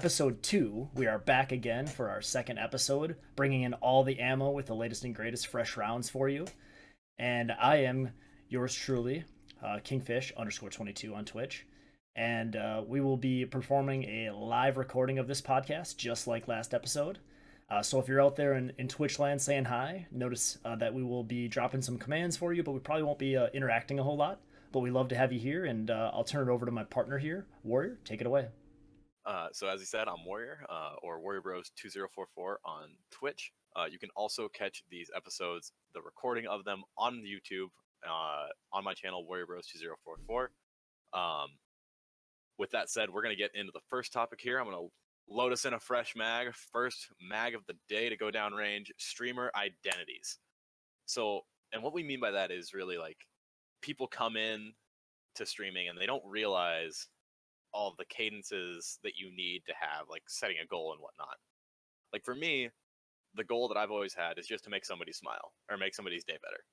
episode 2. We are back again for our second episode, bringing in all the ammo with the latest and greatest fresh rounds for you. And I am yours truly, Kingfish underscore 22 on Twitch. And we will be performing a live recording of this podcast, just like last episode. So if you're out there in Twitch land saying hi, notice that we will be dropping some commands for you, but we probably won't be interacting a whole lot. But we love to have you here, and I'll turn it over to my partner here, Warrior. Take it away. So as you said, I'm Warrior, or Warrior Bros 2044 on Twitch. You can also catch these episodes, the recording of them on YouTube, on my channel, Warrior Bros 2044. With that said, we're gonna get into the first topic here. I'm gonna load us in a fresh mag, first mag of the day to go downrange: streamer identities. So, and what we mean by that is really like people come in to streaming and they don't realize all the cadences that you need to have, like setting a goal and whatnot. Like for me, the goal that I've always had is just to make somebody smile or make somebody's day better.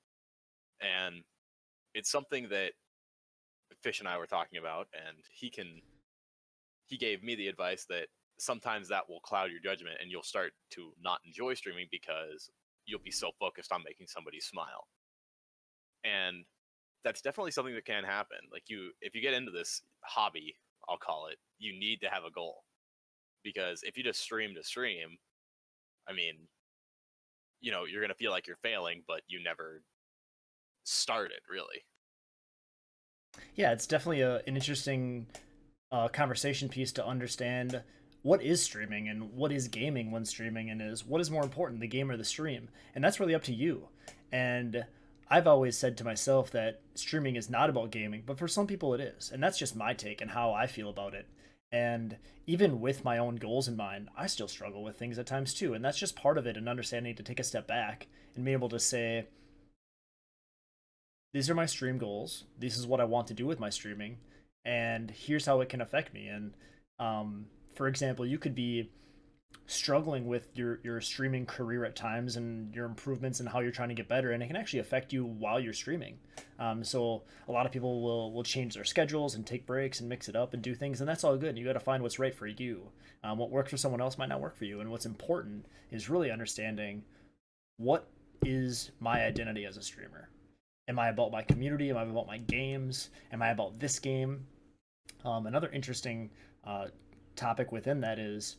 And it's something that Fish and I were talking about, and he gave me the advice that sometimes that will cloud your judgment and you'll start to not enjoy streaming because you'll be so focused on making somebody smile. And that's definitely something that can happen. Like if you get into this hobby, I'll call it, you need to have a goal. Because if you just stream to stream, I mean, you're going to feel like you're failing, but you never started, really. Yeah, it's definitely an interesting conversation piece to understand what is streaming and what is gaming when streaming, and is what is more important, the game or the stream. And that's really up to you. And I've always said to myself that streaming is not about gaming, but for some people it is. And that's just my take and how I feel about it. And even with my own goals in mind, I still struggle with things at times too. And that's just part of it, and understanding to take a step back and be able to say, these are my stream goals. This is what I want to do with my streaming, and here's how it can affect me. And for example, you could be struggling with your streaming career at times and your improvements and how you're trying to get better, and it can actually affect you while you're streaming. So a lot of people will change their schedules and take breaks and mix it up and do things, and that's all good. You got to find what's right for you. What works for someone else might not work for you, and what's important is really understanding what is my identity as a streamer. Am I about my community? Am I about my games? Am I about this game? Another interesting topic within that is,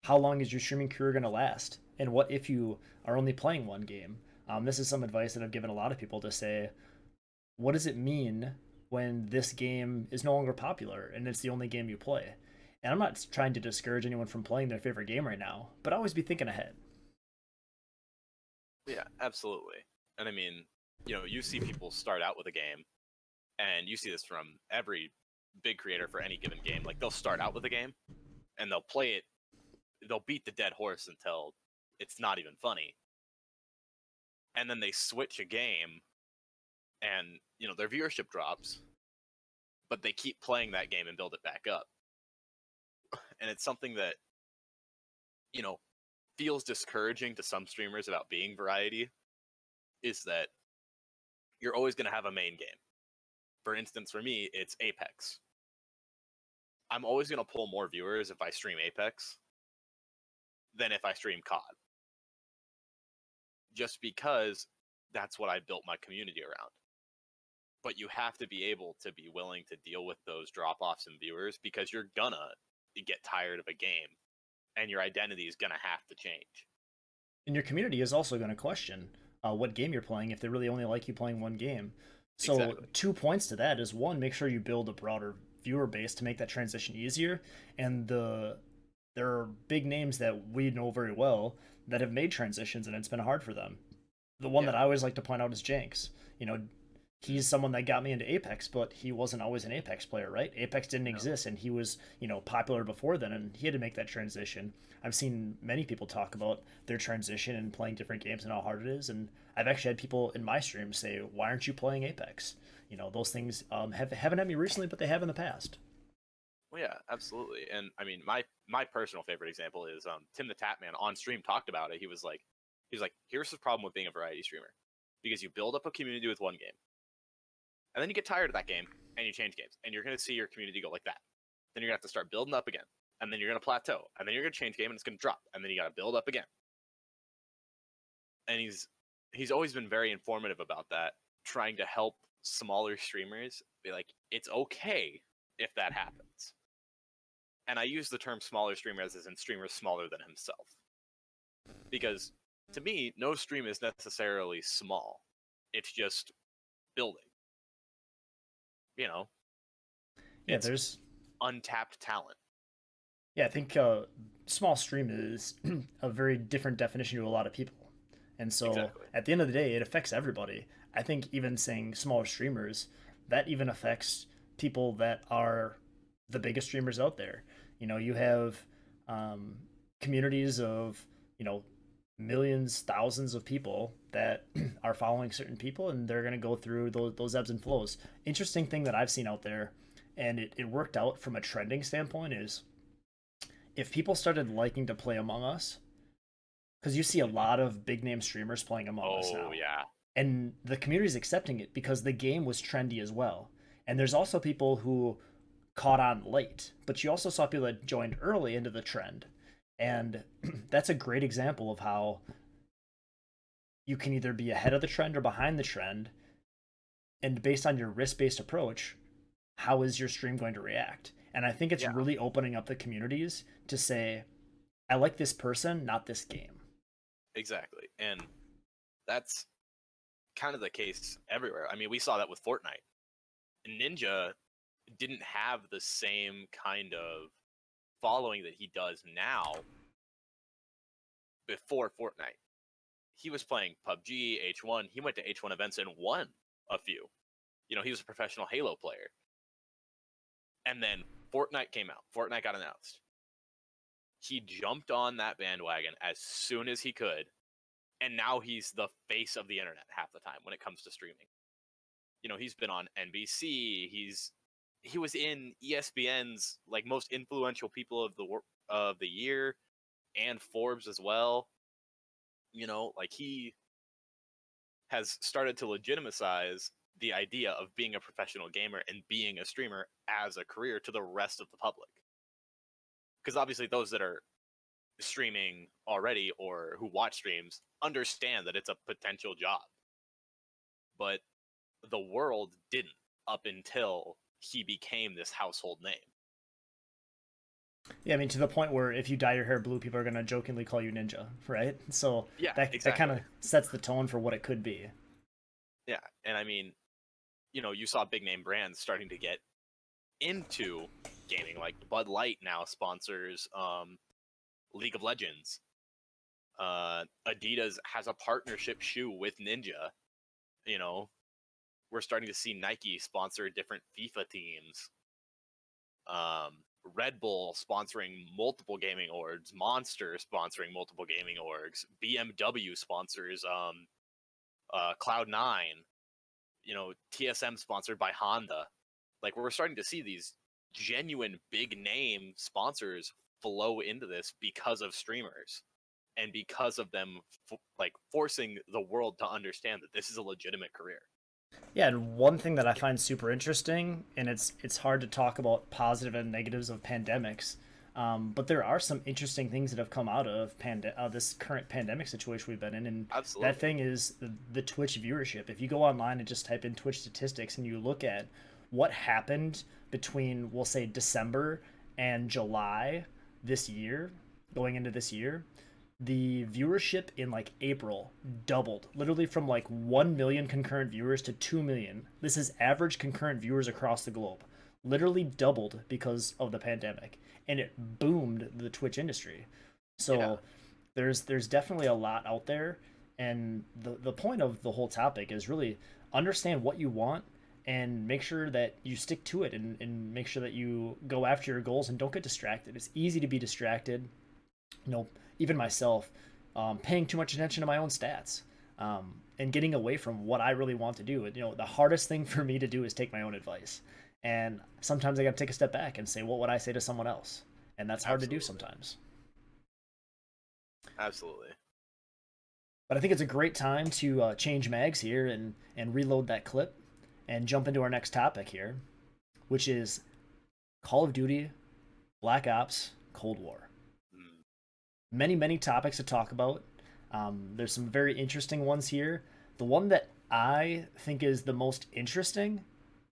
how long is your streaming career going to last? And what if you are only playing one game? This is some advice that I've given a lot of people to say, what does it mean when this game is no longer popular and it's the only game you play? And I'm not trying to discourage anyone from playing their favorite game right now, but always be thinking ahead. Yeah, absolutely. And I mean, you see people start out with a game, and you see this from every big creator for any given game. Like, they'll start out with a game, and they'll play it, they'll beat the dead horse until it's not even funny. And then they switch a game, and, their viewership drops, but they keep playing that game and build it back up. And it's something that, you know, feels discouraging to some streamers about being variety, is that you're always going to have a main game. For instance, for me, it's Apex. I'm always going to pull more viewers if I stream Apex than if I stream COD. Just because that's what I built my community around. But you have to be able to be willing to deal with those drop-offs in viewers, because you're gonna get tired of a game and your identity is gonna have to change. And your community is also going to question what game you're playing if they really only like you playing one game. So Exactly. 2 points to that is, one, make sure you build a broader viewer base to make that transition easier. And there are big names that we know very well that have made transitions and it's been hard for them. The one that Yeah. I always like to point out is Jenks. He's someone that got me into Apex, but he wasn't always an Apex player, right? Apex didn't No. exist, and he was, popular before then, and he had to make that transition. I've seen many people talk about their transition and playing different games and how hard it is, and I've actually had people in my stream say, "Why aren't you playing Apex?" Those things haven't had me recently, but they have in the past. Well, yeah, absolutely. And I mean, my personal favorite example is Tim the Tatman on stream talked about it. He was like, here's the problem with being a variety streamer, because you build up a community with one game, and then you get tired of that game and you change games, and you're gonna see your community go like that. Then you're gonna have to start building up again. and then you're going to plateau, and then you're going to change game, and it's going to drop, and then you got to build up again. And he's always been very informative about that, trying to help smaller streamers be like, it's okay if that happens. And I use the term smaller streamers as in streamers smaller than himself. Because to me, no stream is necessarily small. It's just building. You know? Yeah, it's there's untapped talent. Yeah, I think small stream is a very different definition to a lot of people. And so Exactly. at the end of the day, it affects everybody. I think even saying smaller streamers, that even affects people that are the biggest streamers out there. You know, you have um, communities of, you know, millions, thousands of people that are following certain people, and they're going to go through those ebbs and flows. Interesting thing that I've seen out there, and it worked out from a trending standpoint, is if people started liking to play Among Us, because you see a lot of big name streamers playing Among Us now. Oh, yeah. And the community is accepting it because the game was trendy as well. And there's also people who caught on late, but you also saw people that joined early into the trend. And that's a great example of how you can either be ahead of the trend or behind the trend. And based on your risk based approach, how is your stream going to react? And I think it's really opening up the communities to say, I like this person, not this game. Exactly. And that's kind of the case everywhere. I mean, we saw that with Fortnite. Ninja didn't have the same kind of following that he does now before Fortnite. He was playing PUBG, H1. He went to H1 events and won a few. You know, he was a professional Halo player. And then Fortnite came out. Fortnite got announced. He jumped on that bandwagon as soon as he could. And now he's the face of the internet half the time when it comes to streaming. You know, he's been on NBC. He was in ESPN's like most influential people of the year, and Forbes as well. You know, like he has started to legitimize the idea of being a professional gamer and being a streamer as a career to the rest of the public. Because obviously those that are streaming already or who watch streams understand that it's a potential job. But the world didn't up until he became this household name. Yeah, I mean, to the point where if you dye your hair blue, people are going to jokingly call you Ninja, right? So Yeah, that exactly. kind of sets the tone for what it could be. Yeah, and I mean, you know, you saw big name brands starting to get into gaming, like Bud Light now sponsors League of Legends. Adidas has a partnership shoe with Ninja. You know, we're starting to see Nike sponsor different FIFA teams. Red Bull sponsoring multiple gaming orgs, Monster sponsoring multiple gaming orgs, BMW sponsors Cloud9, you know, TSM sponsored by Honda. Like, we're starting to see these genuine big name sponsors flow into this because of streamers and because of them like forcing the world to understand that this is a legitimate career. Yeah, and one thing that I find super interesting, and it's hard to talk about positive and negatives of pandemics, but there are some interesting things that have come out of this current pandemic situation we've been in, and Absolutely. that thing is the Twitch viewership. If you go online and just type in Twitch statistics and you look at what happened between, we'll say, December and July this year, going into this year, the viewership in like April doubled, literally from like 1 million concurrent viewers to 2 million. This is average concurrent viewers across the globe. Literally doubled because of the pandemic, and it boomed the Twitch industry. So there's definitely a lot out there, and the point of the whole topic is really understand what you want and make sure that you stick to it, and make sure that you go after your goals and don't get distracted. It's easy to be distracted. You know, even myself, paying too much attention to my own stats, and getting away from what I really want to do. You know, the hardest thing for me to do is take my own advice. And sometimes I got to take a step back and say, what would I say to someone else? And that's hard to do sometimes. Absolutely. But I think it's a great time to change mags here and reload that clip and jump into our next topic here, which is Call of Duty Black Ops Cold War. Mm, Many topics to talk about. There's some very interesting ones here. The one that I think is the most interesting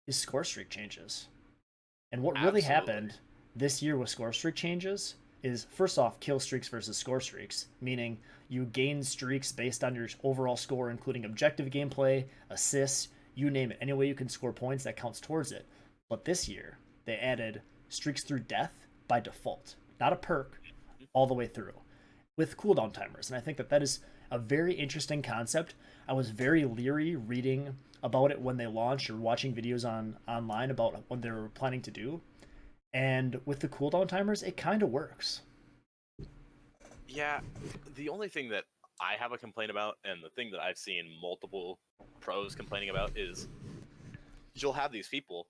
is score streak changes. And what really absolutely. happened this year with score streak changes is, first off, kill streaks versus score streaks, meaning you gain streaks based on your overall score, including objective gameplay, assists, you name it. Any way you can score points, that counts towards it. But this year, they added streaks through death by default, not a perk, all the way through with cooldown timers. And I think that that is a very interesting concept. I was very leery reading about it when they launched or watching videos online about what they were planning to do. And with the cooldown timers, it kind of works. Yeah, the only thing that I have a complaint about, and the thing that I've seen multiple pros complaining about, is you'll have these people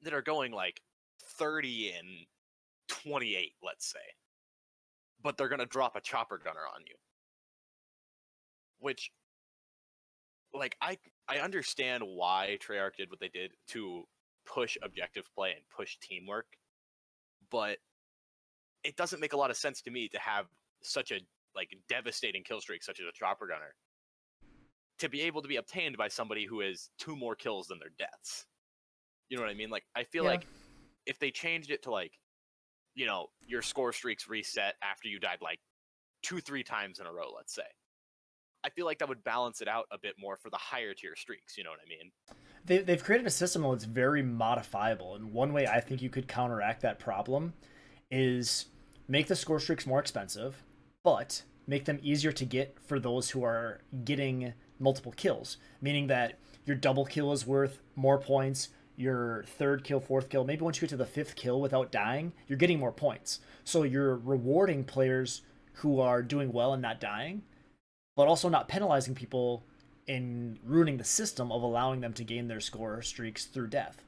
that are going like 30 and 28, let's say, but they're gonna drop a chopper gunner on you. Which, like, I understand why Treyarch did what they did to push objective play and push teamwork, but it doesn't make a lot of sense to me to have such a like devastating kill streak, such as a chopper gunner, to be able to be obtained by somebody who has 2 more kills than their deaths. You know what I mean? Like, I feel Yeah. like if they changed it to like, your score streaks reset after you died like 2-3 times in a row, let's say, I feel like that would balance it out a bit more for the higher tier streaks. You know what I mean? They've created a system that's very modifiable. And one way I think you could counteract that problem is make the score streaks more expensive, but make them easier to get for those who are getting multiple kills, meaning that your double kill is worth more points, your third kill, fourth kill, maybe once you get to the fifth kill without dying, you're getting more points. So you're rewarding players who are doing well and not dying, but also not penalizing people in ruining the system of allowing them to gain their score streaks through death.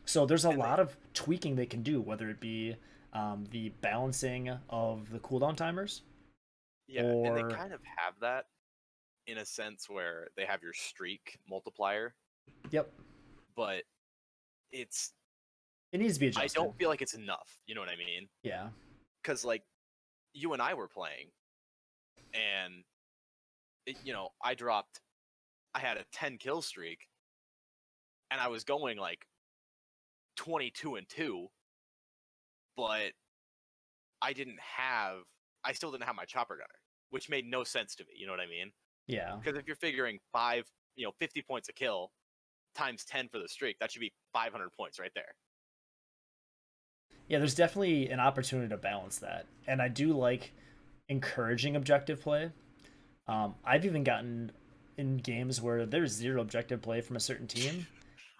So there's a And they, lot of tweaking they can do, whether it be the balancing of the cooldown timers yeah, and they or kind of have that in a sense where they have your streak multiplier, yep, but it's it needs to be I adjusted. don't feel like it's enough. You know what I mean? Yeah, Because like you and I were playing, and I dropped. I had a 10 kill streak, and I was going like 22-2, but I didn't have. I still didn't have my chopper gunner, which made no sense to me. You know what I mean? yeah, Because if you're figuring 50 points a kill times 10 for the streak, that should be 500 points right there. yeah. There's definitely an opportunity to balance that, and I do like encouraging objective play. I've even gotten in games where there's zero objective play from a certain team,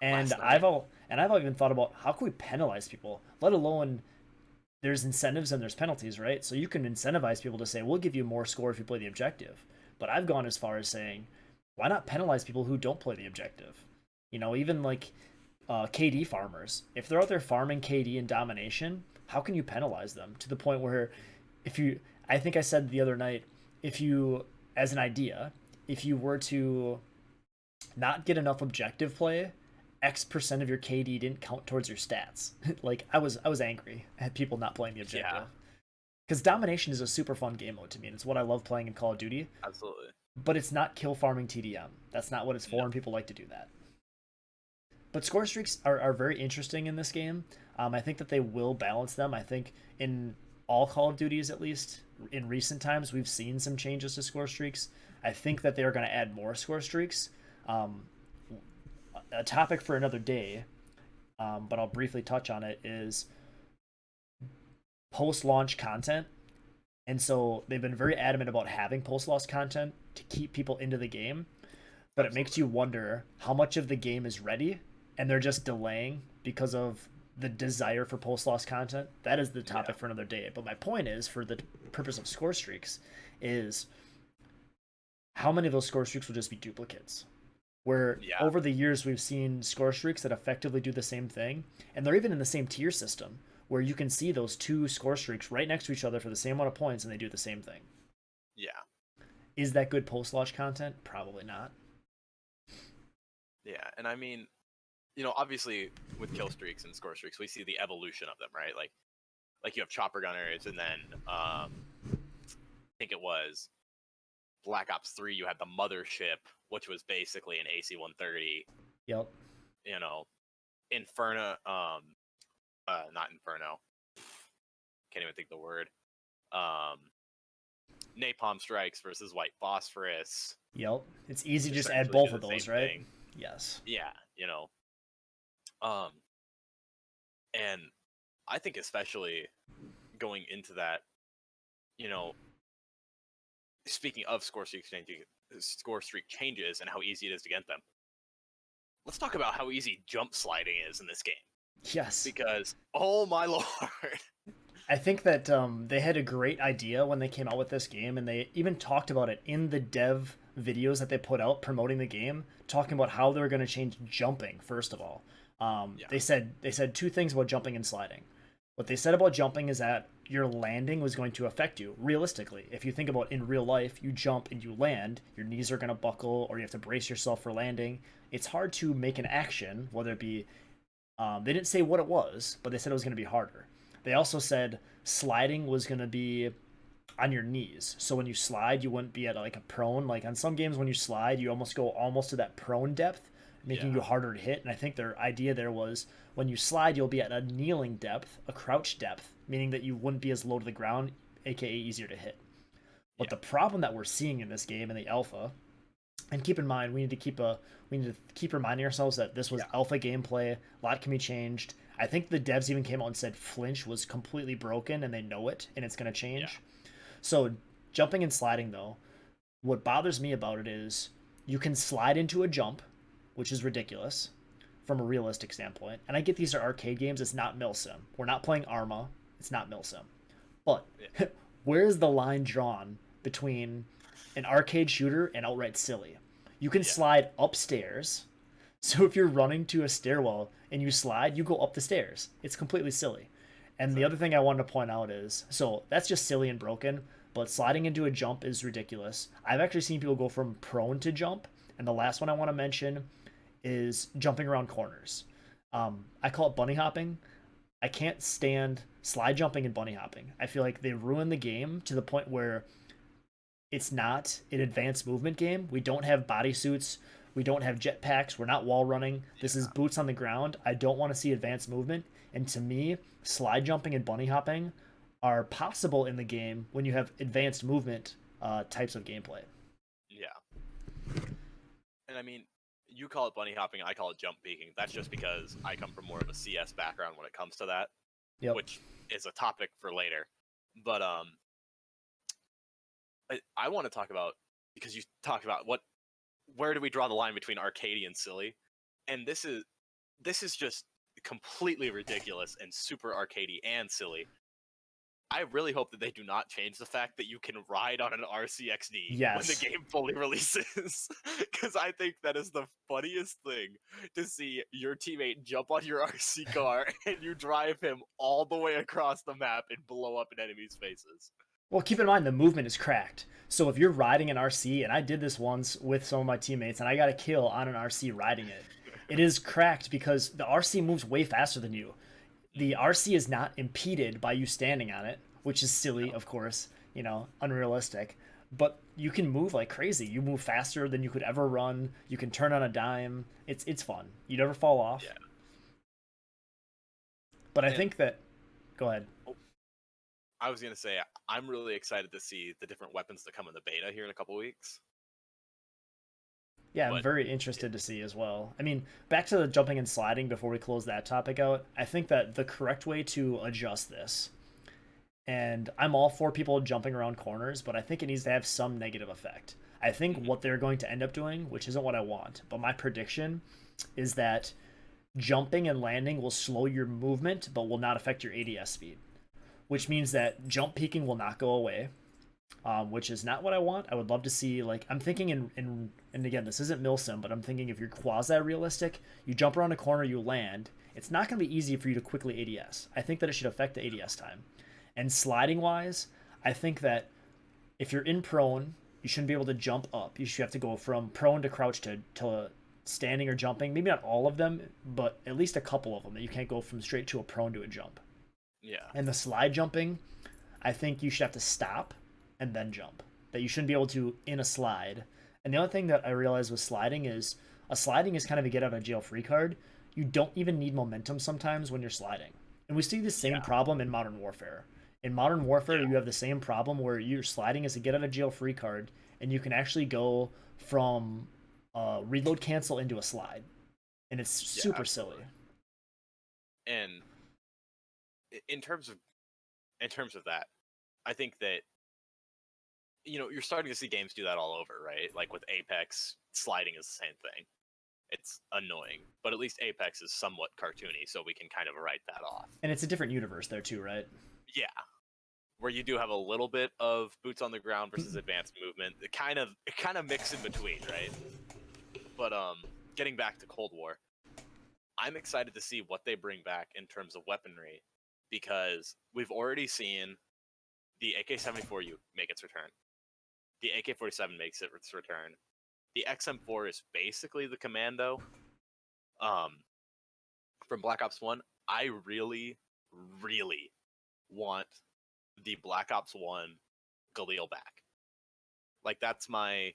and Last night, I've even thought about how can we penalize people, let alone there's incentives and there's penalties, right? So you can incentivize people to say, we'll give you more score if you play the objective. But I've gone as far as saying, why not penalize people who don't play the objective? Even like KD farmers. If they're out there farming KD and domination, how can you penalize them to the point where if you, I think I said the other night, if you, as an idea, if you were to not get enough objective play, X% of your KD didn't count towards your stats. Like I was angry at people not playing the yeah, objective because domination is a super fun game mode to me, and it's what I love playing in Call of Duty. absolutely. But it's not kill farming TDM. That's not what it's for, No, and people like to do that. But score streaks are very interesting in this game. I think that they will balance them. I think in all Call of Duties, at least in recent times, we've seen some changes to score streaks. I think that they are going to add more score streaks. Um, a topic for another day, but I'll briefly touch on it, is post launch content. And so they've been very adamant about having post launch content to keep people into the game, but it makes absolutely. you wonder how much of the game is ready and they're just delaying because of the desire for post loss content. That is the Yeah, topic for another day. But my point is, for the purpose of score streaks, is how many of those score streaks will just be duplicates? Where yeah, over the years we've seen score streaks that effectively do the same thing, and they're even in the same tier system, where you can see those two score streaks right next to each other for the same amount of points, and they do the same thing. yeah, Is that good post launch content? Probably not. yeah. And I mean, obviously with kill streaks and score streaks, we see the evolution of them, right? Like like you have chopper gunners, and then I think it was Black Ops 3. You had the mothership, which was basically an AC-130. Yep. You know, Inferno, not Inferno. Can't even think the word. Napalm Strikes versus White Phosphorus. Yep. It's easy to just add essentially both do of the those, same right? thing. Yes. Yeah, you know. And I think especially going into that, you know, speaking of score streak changes and how easy it is to get them, let's talk about how easy jump sliding is in this game. Yes. Because, oh my lord. I think that they had a great idea when they came out with this game, and they even talked about it in the dev videos that they put out promoting the game, talking about how they're going to change jumping. First of all, Yeah. they said two things about jumping and sliding. What they said about jumping is that your landing was going to affect you realistically. If you think about in real life, you jump and you land, your knees are going to buckle, or you have to brace yourself for landing. It's hard to make an action, whether it be they didn't say what it was, but they said it was going to be harder. They also said sliding was going to be on your knees. So when you slide, you wouldn't be at like a prone. Like on some games, when you slide, you almost go almost to that prone depth, making you harder to hit. And I think their idea there was when you slide, you'll be at a kneeling depth, a crouch depth, meaning that you wouldn't be as low to the ground, aka easier to hit. But the problem that we're seeing in this game in the alpha, and keep in mind we need to keep reminding ourselves that this was alpha gameplay. A lot can be changed. I think the devs even came out and said flinch was completely broken and they know it and it's going to change. So jumping and sliding though, what bothers me about it is you can slide into a jump, which is ridiculous from a realistic standpoint. And I get these are arcade games, it's not Milsim. We're not playing Arma, it's not Milsim. But where is the line drawn between an arcade shooter and outright silly? You can slide upstairs. So if you're running to a stairwell and you slide, you go up the stairs. It's completely silly. And the other thing I wanted to point out is, so that's just silly and broken, but sliding into a jump is ridiculous. I've actually seen people go from prone to jump, and the last one I want to mention is jumping around corners. I call it bunny hopping. I can't stand slide jumping and bunny hopping. I feel like they ruin the game to the point where it's not an advanced movement game. We don't have bodysuits. We don't have jetpacks. We're not wall running. This is boots on the ground. I don't want to see advanced movement. And to me, slide jumping and bunny hopping are possible in the game when you have advanced movement types of gameplay. Yeah. And I mean, you call it bunny hopping, I call it jump peeking. That's just because I come from more of a CS background when it comes to that, which is a topic for later. But I want to talk about, because you talk about where do we draw the line between arcadey and silly, and this is just completely ridiculous and super arcadey and silly. I really hope that they do not change the fact that you can ride on an RCXD when the game fully releases, because I think that is the funniest thing to see your teammate jump on your RC car and you drive him all the way across the map and blow up in enemies' faces. Well, keep in mind the movement is cracked. So if you're riding an RC, and I did this once with some of my teammates, and I got a kill on an RC riding it, it is cracked because the RC moves way faster than you. The RC is not impeded by you standing on it, which is silly, of course, unrealistic. But you can move like crazy. You move faster than you could ever run. You can turn on a dime. It's fun. You never fall off. Yeah. But I think that... Go ahead. I was going to say, I'm really excited to see the different weapons that come in the beta here in a couple weeks. Yeah, I'm very interested to see as well. I mean, back to the jumping and sliding before we close that topic out, I think that the correct way to adjust this, and I'm all for people jumping around corners, but I think it needs to have some negative effect. I think what they're going to end up doing, which isn't what I want, but my prediction is that jumping and landing will slow your movement, but will not affect your ADS speed, which means that jump peaking will not go away. Which is not what I want. I would love to see, like, I'm thinking and again, this isn't Milsim, but I'm thinking if you're quasi-realistic, you jump around a corner, you land, it's not going to be easy for you to quickly ADS. I think that it should affect the ADS time. And sliding-wise, I think that if you're in prone, you shouldn't be able to jump up. You should have to go from prone to crouch to standing or jumping. Maybe not all of them, but at least a couple of them, that you can't go from straight to a prone to a jump. Yeah. And the slide jumping, I think you should have to stop and then jump. That you shouldn't be able to in a slide. And the other thing that I realized with sliding is a sliding is kind of a get out of jail free card. You don't even need momentum sometimes when you're sliding. And we see the same Yeah. problem in Modern Warfare. In Modern Warfare, Yeah. you have the same problem where you're sliding as a get out of jail free card, and you can actually go from reload cancel into a slide. And it's Yeah. super silly. Absolutely. And in terms of that, I think that you're starting to see games do that all over, right? Like with Apex, sliding is the same thing. It's annoying, but at least Apex is somewhat cartoony, so we can kind of write that off. And it's a different universe there too, right? Yeah, where you do have a little bit of boots on the ground versus advanced movement. It kind of mix in between, right? But getting back to Cold War, I'm excited to see what they bring back in terms of weaponry, because we've already seen the AK-74U make its return. The AK-47 makes its return. The XM4 is basically the commando from Black Ops 1. I really, really want the Black Ops 1 Galil back. Like, that's my,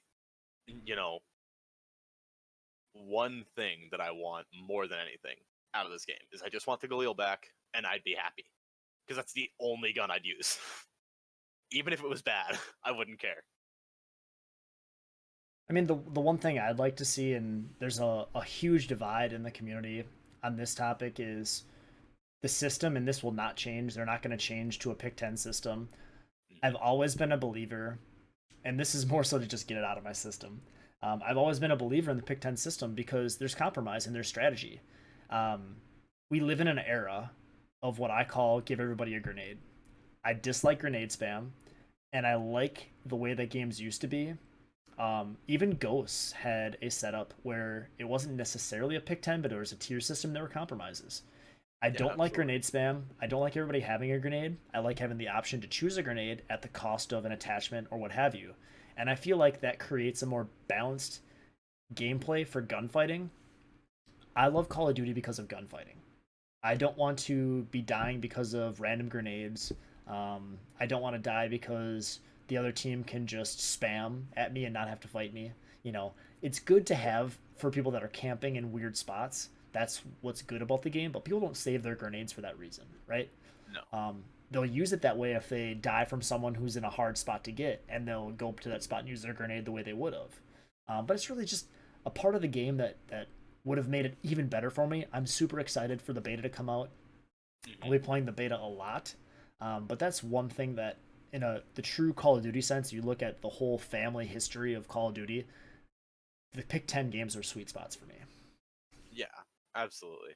one thing that I want more than anything out of this game is I just want the Galil back, and I'd be happy. Because that's the only gun I'd use. Even if it was bad, I wouldn't care. I mean, the one thing I'd like to see, and there's a huge divide in the community on this topic, is the system, and this will not change. They're not going to change to a pick 10 system. I've always been a believer, and this is more so to just get it out of my system. I've always been a believer in the pick 10 system because there's compromise and there's strategy. We live in an era of what I call give everybody a grenade. I dislike grenade spam, and I like the way that games used to be. Even Ghosts had a setup where it wasn't necessarily a pick 10, but it was a tier system. There were compromises. I Yeah, don't like absolutely. grenade spam. I don't like everybody having a grenade. I like having the option to choose a grenade at the cost of an attachment or what have you. And I feel like that creates a more balanced gameplay for gunfighting. I love Call of Duty because of gunfighting. I don't want to be dying because of random grenades. I don't want to die because the other team can just spam at me and not have to fight me. It's good to have for people that are camping in weird spots. That's what's good about the game, but people don't save their grenades for that reason, right? No. They'll use it that way if they die from someone who's in a hard spot to get, and they'll go up to that spot and use their grenade the way they would have. But it's really just a part of the game that would have made it even better for me. I'm super excited for the beta to come out. I'll be playing the beta a lot, but that's one thing that, in the true Call of Duty sense, you look at the whole family history of Call of Duty. The pick 10 games are sweet spots for me. Yeah, absolutely.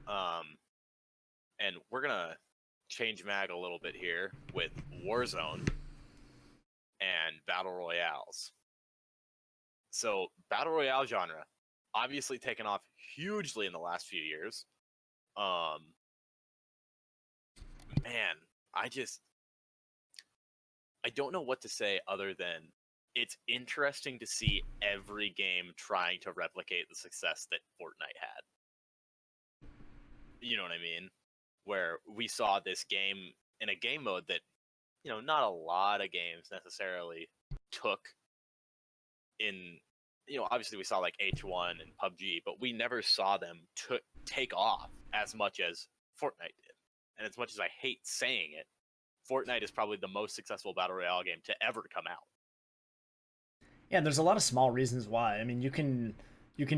Um, and we're gonna change mag a little bit here with Warzone and battle royales. So, battle royale genre obviously taken off hugely in the last few years. Um, man, I don't know what to say other than it's interesting to see every game trying to replicate the success that Fortnite had. You know what I mean? Where we saw this game in a game mode that, not a lot of games necessarily took in, obviously we saw like H1 and PUBG, but we never saw them take off as much as Fortnite did. And as much as I hate saying it, Fortnite is probably the most successful battle royale game to ever come out. Yeah, there's a lot of small reasons why. I mean, you can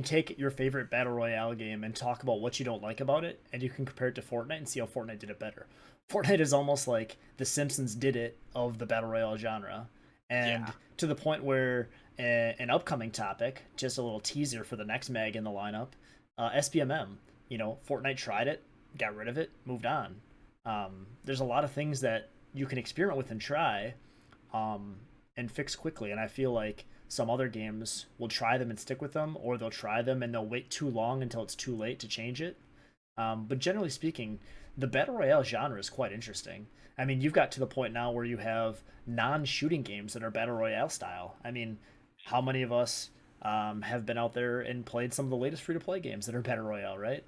take your favorite battle royale game and talk about what you don't like about it, and you can compare it to Fortnite and see how Fortnite did it better. Fortnite is almost like The Simpsons did it of the battle royale genre, Yeah. and to the point where an upcoming topic, just a little teaser for the next mag in the lineup, SPMM. Fortnite tried it, got rid of it, moved on. There's a lot of things that you can experiment with and try, um, and fix quickly. And I feel like some other games will try them and stick with them, or they'll try them and they'll wait too long until it's too late to change it. But generally speaking, the battle royale genre is quite interesting. I mean, you've got to the point now where you have non-shooting games that are battle royale style. I mean, how many of us have been out there and played some of the latest free-to-play games that are battle royale, right?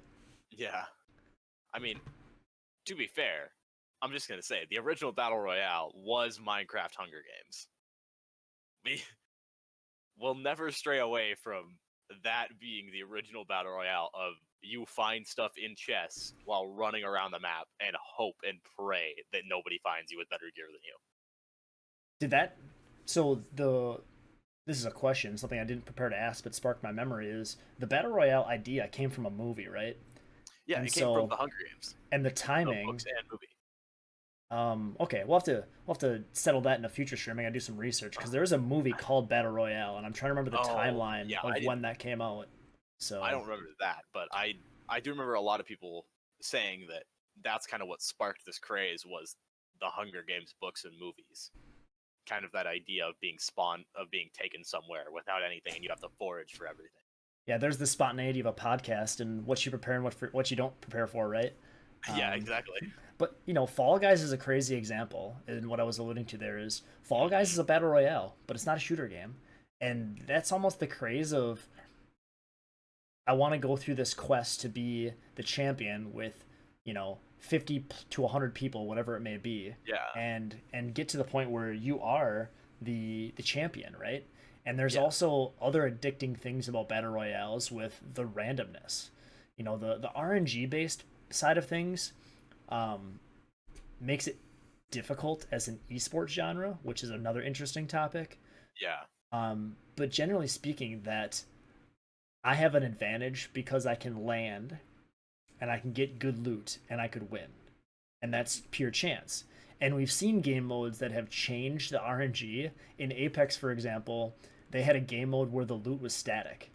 Yeah. I mean, to be fair, I'm just gonna say the original battle royale was Minecraft Hunger Games. We will never stray away from that being the original battle royale of you find stuff in chests while running around the map and hope and pray that nobody finds you with better gear than you. Did that? So the this is a question, something I didn't prepare to ask, but sparked my memory. Is the battle royale idea came from a movie, right? Yeah, And it came from so the Hunger Games, and the the timing. books and movie. Okay, we'll have to settle that in a future streaming. I do some research because there is a movie called Battle Royale, and I'm trying to remember the Oh, timeline yeah, of when that came out. I So don't remember that, but I do remember a lot of people saying that that's kind of what sparked this craze was the Hunger Games books and movies. Kind of that idea of being spawned, of being taken somewhere without anything, and you have to forage for everything. yeah, there's the spontaneity of a podcast and what you prepare and what you don't prepare for, right? Yeah, Um, exactly. but Fall Guys is a crazy example, and what I was alluding to there is Fall Guys is a battle royale, but it's not a shooter game, and that's almost the craze of I want to go through this quest to be the champion with 50 to 100 people, whatever it may be, Yeah, and get to the point where you are the champion, right? And there's yeah, also other addicting things about battle royales with the randomness. The RNG based side of things um, makes it difficult as an esports genre, which is another interesting topic. yeah, But generally speaking, that I have an advantage because I can land and I can get good loot and I could win. And that's pure chance. And we've seen game modes that have changed the RNG. In Apex, for example, they had a game mode where the loot was static.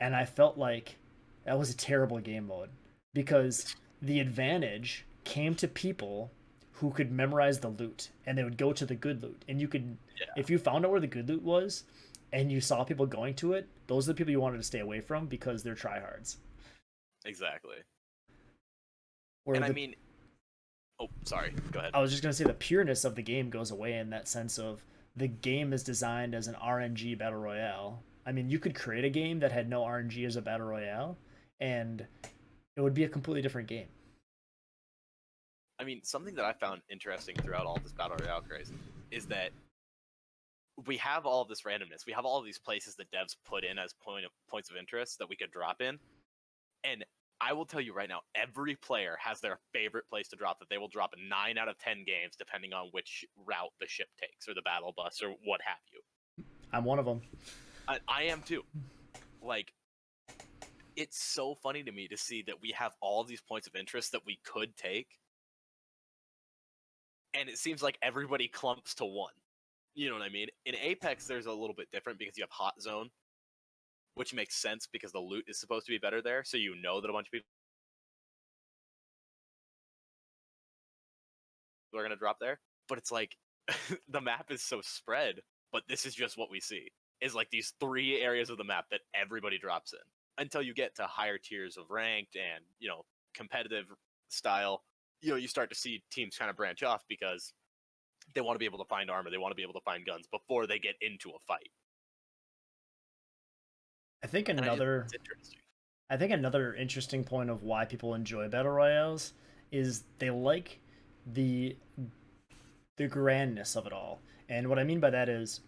And I felt like that was a terrible game mode because the advantage came to people who could memorize the loot and they would go to the good loot. And you could, yeah, if you found out where the good loot was and you saw people going to it, those are the people you wanted to stay away from because they're tryhards. exactly. Where And I the mean, oh, sorry, go ahead. I was just gonna say the pureness of the game goes away in that sense of the game is designed as an RNG battle royale. I mean, you could create a game that had no RNG as a battle royale, and it would be a completely different game. I mean, something that I found interesting throughout all this battle royale craze is that we have all of this randomness. We have all of these places that devs put in as points of interest that we could drop in. And I will tell you right now, every player has their favorite place to drop that they will drop 9 out of 10 games, depending on which route the ship takes or the battle bus or what have you. I'm one of them. I am too. Like, it's so funny to me to see that we have all these points of interest that we could take, and it seems like everybody clumps to one. You know what I mean? In Apex, there's a little bit different because you have Hot Zone, which makes sense because the loot is supposed to be better there, so you know that a bunch of people are going to drop there. But it's like the map is so spread, but this is just what we see is like these 3 areas of the map that everybody drops in until you get to higher tiers of ranked and competitive style. You start to see teams kind of branch off because they want to be able to find armor, they want to be able to find guns before they get into a fight. I think And I just another it's interesting. I think another interesting point of why people enjoy battle royales is they like the the grandness of it all. And what I mean by that is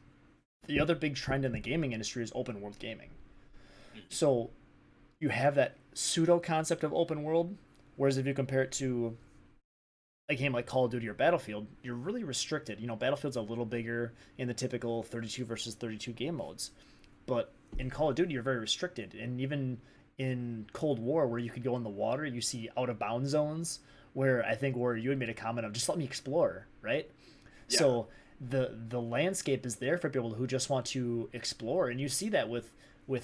the other big trend in the gaming industry is open world gaming. Mhm. So you have that pseudo concept of open world, whereas if you compare it to a game like Call of Duty or Battlefield, you're really restricted. Battlefield's a little bigger in the typical 32 versus 32 game modes, but in Call of Duty, you're very restricted. And even in Cold War, where you could go in the water, you see out of bounds zones where I think where you had made a comment of just let me explore, right? Yeah, So the landscape is there for people who just want to explore, and you see that with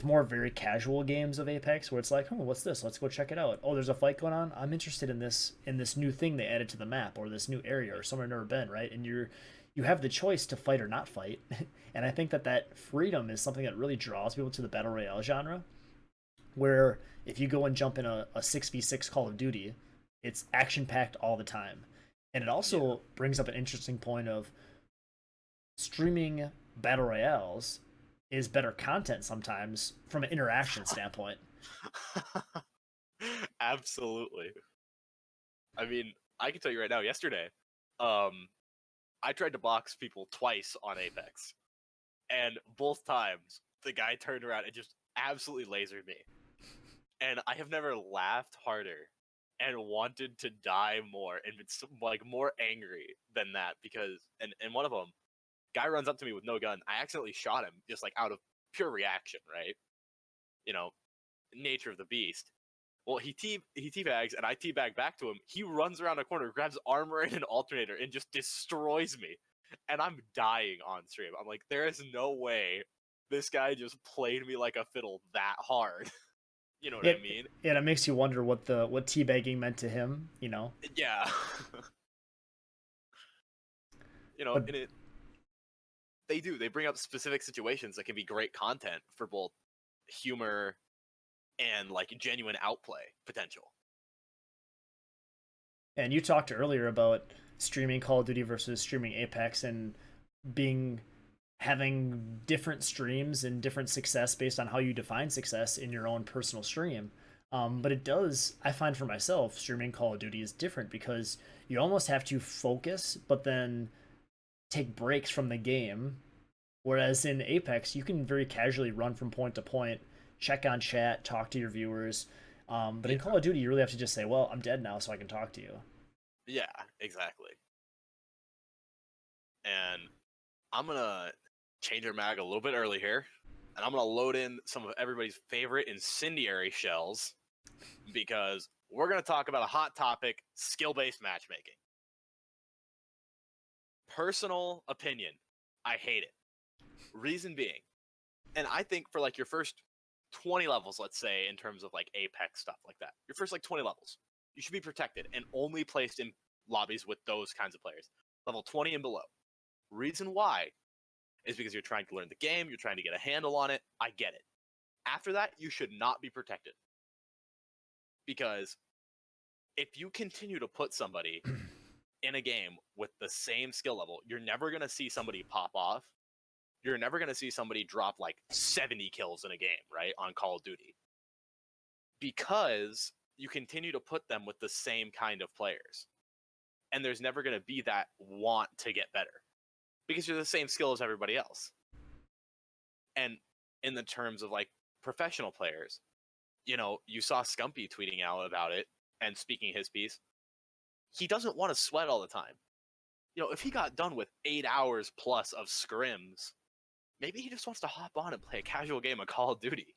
more very casual games of Apex, where it's like, oh, what's this? Let's go check it out. Oh, there's a fight going on. I'm interested in this new thing they added to the map, or this new area, or somewhere I've never been, right? And you have the choice to fight or not fight, and I think that freedom is something that really draws people to the battle royale genre. Where if you go and jump in a 6v6 Call of Duty, it's action packed all the time. And it yeah. also brings up an interesting point of streaming battle royales is better content sometimes from an interaction standpoint. Absolutely. I mean, I can tell you right now. Yesterday, um, I tried to box people twice on Apex, and both times the guy turned around and just absolutely lasered me. And I have never laughed harder and wanted to die more and been like more angry than that because and one of them, guy runs up to me with no gun. I accidentally shot him just like out of pure reaction, right? You know, nature of the beast. Well, he teabags and I teabag back to him. He runs around a corner, grabs armor and an alternator, and just destroys me. And I'm dying on stream. I'm like, there is no way this guy just played me like a fiddle that hard. You know what I It mean? yeah, it makes you wonder what teabagging meant to him, you know. Yeah. But And they do. They bring up specific situations that can be great content for both humor and like genuine outplay potential. and you talked earlier about streaming Call of Duty versus streaming Apex and being having different streams and different success based on how you define success in your own personal stream. But it does, I find for myself, streaming Call of Duty is different because you almost have to focus, but then take breaks from the game. Whereas in Apex, you can very casually run from point to point, check on chat, talk to your viewers. But in Yeah. Call of Duty, you really have to just say, well, I'm dead now, so I can talk to you. Yeah, exactly. And I'm gonna change our mag a little bit early here, and I'm gonna load in some of everybody's favorite incendiary shells because we're gonna talk about a hot topic: skill-based matchmaking. Personal opinion, I hate it. Reason being, and I think for like your first 20 levels, let's say, in terms of like Apex stuff like that, your first like 20 levels, you should be protected and only placed in lobbies with those kinds of players. Level 20 and below. Reason why is because you're trying to learn the game, you're trying to get a handle on it. I get it. After that, you should not be protected. Because if you continue to put somebody in a game with the same skill level, you're never going to see somebody pop off. You're never going to see somebody drop like 70 kills in a game, right? On Call of Duty. Because you continue to put them with the same kind of players. And there's never going to be that want to get better. Because you're the same skill as everybody else. And in the terms of like professional players, you saw Scumpy tweeting out about it and speaking his piece. He doesn't want to sweat all the time. If he got done with 8 hours plus of scrims, maybe he just wants to hop on and play a casual game of Call of Duty.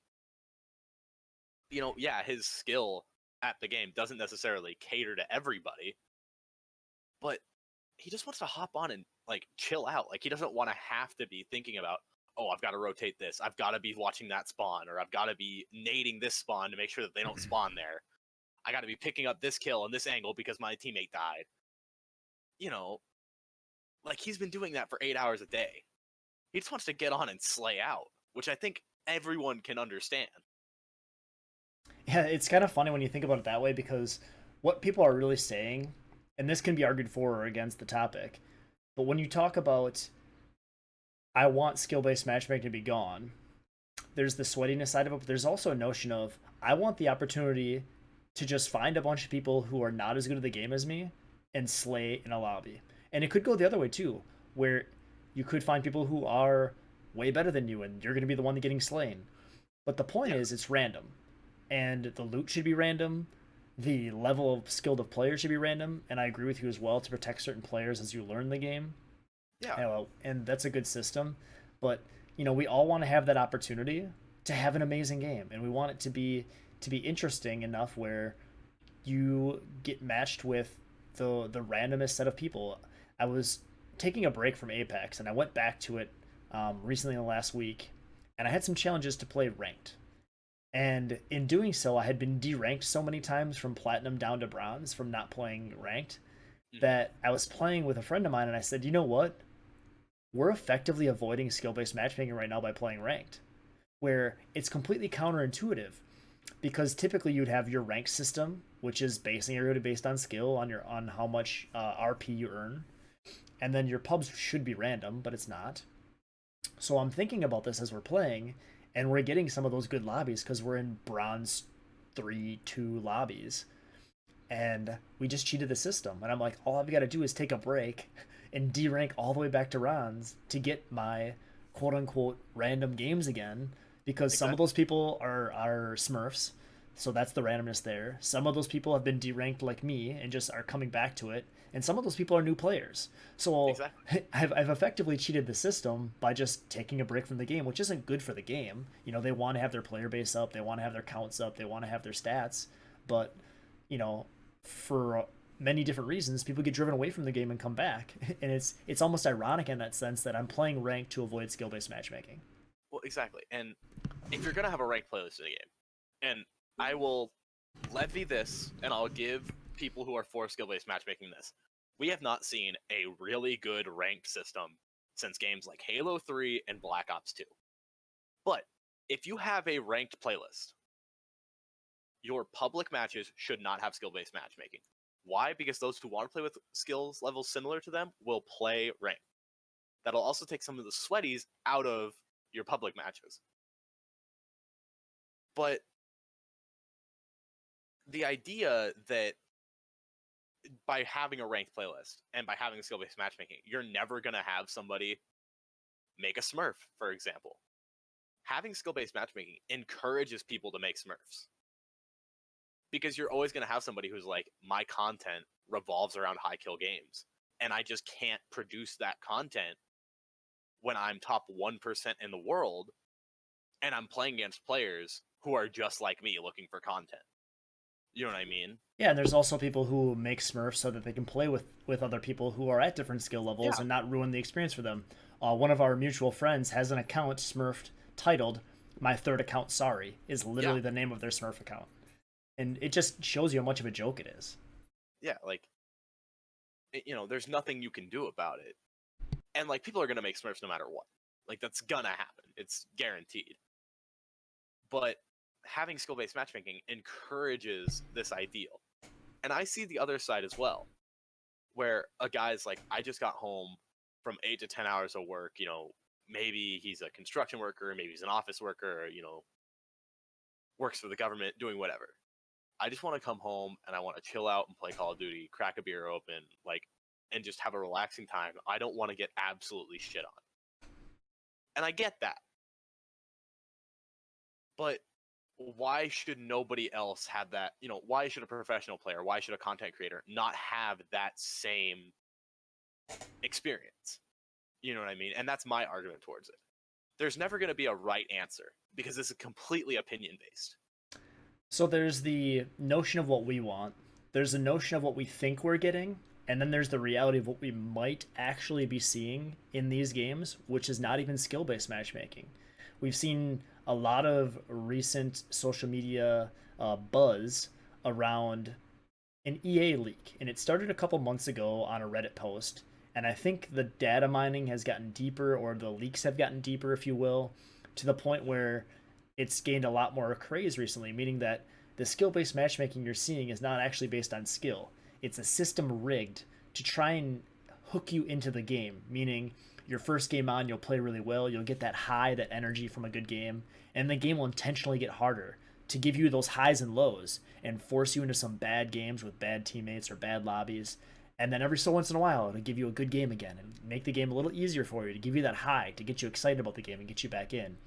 Yeah, his skill at the game doesn't necessarily cater to everybody, but he just wants to hop on and like chill out. Like he doesn't want to have to be thinking about, oh, I've got to rotate this. I've got to be watching that spawn, or I've got to be nading this spawn to make sure that they don't spawn there. I got to be picking up this kill in this angle because my teammate died. Like he's been doing that for 8 hours a day. He just wants to get on and slay out, which I think everyone can understand. Yeah, it's kind of funny when you think about it that way because what people are really saying, and this can be argued for or against the topic, but when you talk about, I want skill based matchmaking to be gone, there's the sweatiness side of it, but there's also a notion of, I want the opportunity to just find a bunch of people who are not as good at the game as me and slay in a lobby. And it could go the other way too, where you could find people who are way better than you and you're going to be the one getting slain. But the point is, it's random. And the loot should be random. The level of skilled of players should be random. And I agree with you as well to protect certain players as you learn the game. Yeah. And that's a good system. But, we all want to have that opportunity to have an amazing game. And we want it to be interesting enough where you get matched with the randomest set of people. I was taking a break from Apex and I went back to it recently in the last week, and I had some challenges to play ranked. And in doing so, I had been deranked so many times from platinum down to bronze from not playing ranked that I was playing with a friend of mine and I said, you know what? We're effectively avoiding skill based matchmaking right now by playing ranked, where it's completely counterintuitive because typically you'd have your rank system, which is basing everybody based on skill on how much RP you earn, and then your pubs should be random, but it's not. So I'm thinking about this as we're playing, and we're getting some of those good lobbies because we're in bronze 3-2 lobbies. and we just cheated the system. And I'm like, all I've got to do is take a break and derank all the way back to bronze to get my quote unquote random games again, because some of Exactly. those people are Smurfs, so that's the randomness there. Some of those people have been deranked like me and just are coming back to it, and some of those people are new players. So Exactly. I've effectively cheated the system by just taking a break from the game, which isn't good for the game. You know, they want to have their player base up, they want to have their counts up, they want to have their stats, but you know, for many different reasons, people get driven away from the game and come back, and it's almost ironic in that sense that I'm playing ranked to avoid skill based matchmaking. Well, exactly. And if you're gonna have a ranked playlist in a game, and I will levy this, and I'll give people who are for skill-based matchmaking this. We have not seen a really good ranked system since games like Halo 3 and Black Ops 2. But if you have a ranked playlist, your public matches should not have skill-based matchmaking. Why? Because those who want to play with skills levels similar to them will play ranked. That'll also take some of the sweaties out of your public matches. But the idea that by having a ranked playlist and by having skill-based matchmaking, you're never going to have somebody make a Smurf, for example. Having skill-based matchmaking encourages people to make Smurfs. Because you're always going to have somebody who's like, my content revolves around high kill games, and I just can't produce that content when I'm top 1% in the world, and I'm playing against players who are just like me looking for content. You know what I mean? Yeah, and there's also people who make Smurfs so that they can play with other people who are at different skill levels Yeah, and not ruin the experience for them. One of our mutual friends has an account Smurfed titled "My Third Account Sorry" is yeah, literally the name of their Smurf account, and it just shows you how much of a joke it is. yeah. Like, there's nothing you can do about it. And like people are gonna make Smurfs no matter what. Like that's gonna happen. It's guaranteed. But having skill-based matchmaking encourages this ideal. And I see the other side as well, where a guy's like, I just got home from 8 to 10 hours of work, maybe he's a construction worker, maybe he's an office worker, or, works for the government, doing whatever. I just want to come home and I want to chill out and play Call of Duty, crack a beer open, and just have a relaxing time. I don't want to get absolutely shit on. And I get that. But why should nobody else have that? Why should a professional player, why should a content creator not have that same experience? You know what I mean? And that's my argument towards it. There's never going to be a right answer because this is completely opinion based. So there's the notion of what we want, there's a notion of what we think we're getting, and then there's the reality of what we might actually be seeing in these games, which is not even skill based matchmaking. We've seen a lot of recent social media buzz around an EA leak, and it started a couple months ago on a Reddit post. And I think the data mining has gotten deeper, or the leaks have gotten deeper, if you will, to the point where it's gained a lot more craze recently, meaning that the skill based matchmaking you're seeing is not actually based on skill. It's a system rigged to try and hook you into the game, meaning your first game on, you'll play really well, you'll get that high, that energy from a good game, and the game will intentionally get harder to give you those highs and lows and force you into some bad games with bad teammates or bad lobbies. And then every so once in a while, it'll give you a good game again and make the game a little easier for you to give you that high, to get you excited about the game and get you back in.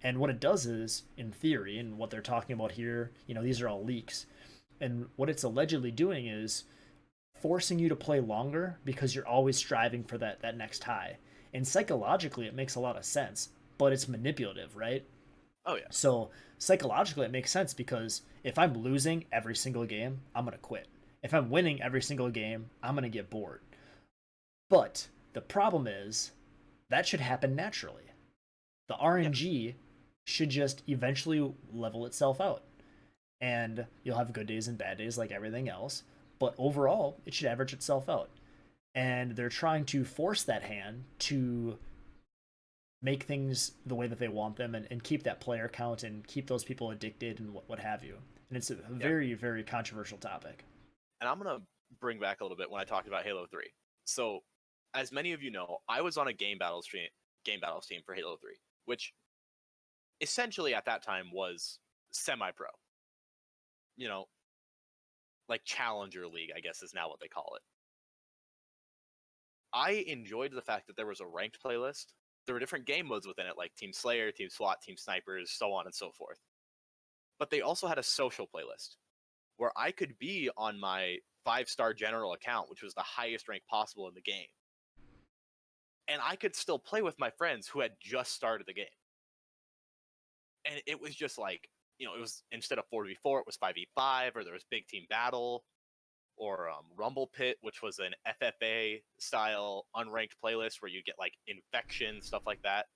And what it does is, in theory, and what they're talking about here, these are all leaks. And what it's allegedly doing is forcing you to play longer because you're always striving for that next high. And psychologically, it makes a lot of sense, but it's manipulative, right? Oh yeah. So psychologically, it makes sense because if I'm losing every single game, I'm gonna quit. If I'm winning every single game, I'm gonna get bored. But the problem is that should happen naturally. The Yeah. RNG should just eventually level itself out. And you'll have good days and bad days like everything else. But overall, it should average itself out. And they're trying to force that hand to make things the way that they want them, and keep that player count and keep those people addicted and what have you. And it's a Yeah. very, very controversial topic. And I'm going to bring back a little bit when I talked about Halo 3. So, as many of you know, I was on a game battles team for Halo 3, which essentially at that time was semi-pro. You know, like Challenger League, I guess is now what they call it. I enjoyed the fact that there was a ranked playlist. There were different game modes within it, like Team Slayer, Team SWAT, Team Snipers, so on and so forth. But they also had a social playlist where I could be on my 5-star general account, which was the highest rank possible in the game. And I could still play with my friends who had just started the game. And it was just like, it was, instead of 4v4, it was 5v5, or there was Big Team Battle, or Rumble Pit, which was an FFA style unranked playlist where you get like infection, stuff like that.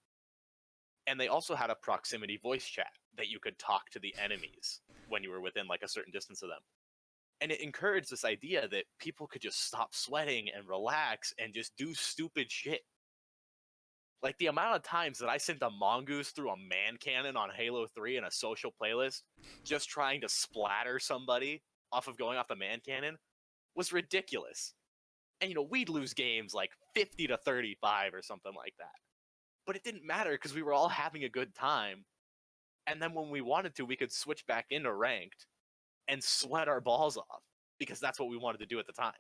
And they also had a proximity voice chat that you could talk to the enemies when you were within like a certain distance of them. And it encouraged this idea that people could just stop sweating and relax and just do stupid shit. Like the amount of times that I sent a mongoose through a man cannon on Halo 3 in a social playlist, just trying to splatter somebody off of going off the man cannon, was ridiculous. And we'd lose games like 50-35 or something like that. But it didn't matter because we were all having a good time. And then when we wanted to, we could switch back into ranked and sweat our balls off because that's what we wanted to do at the time.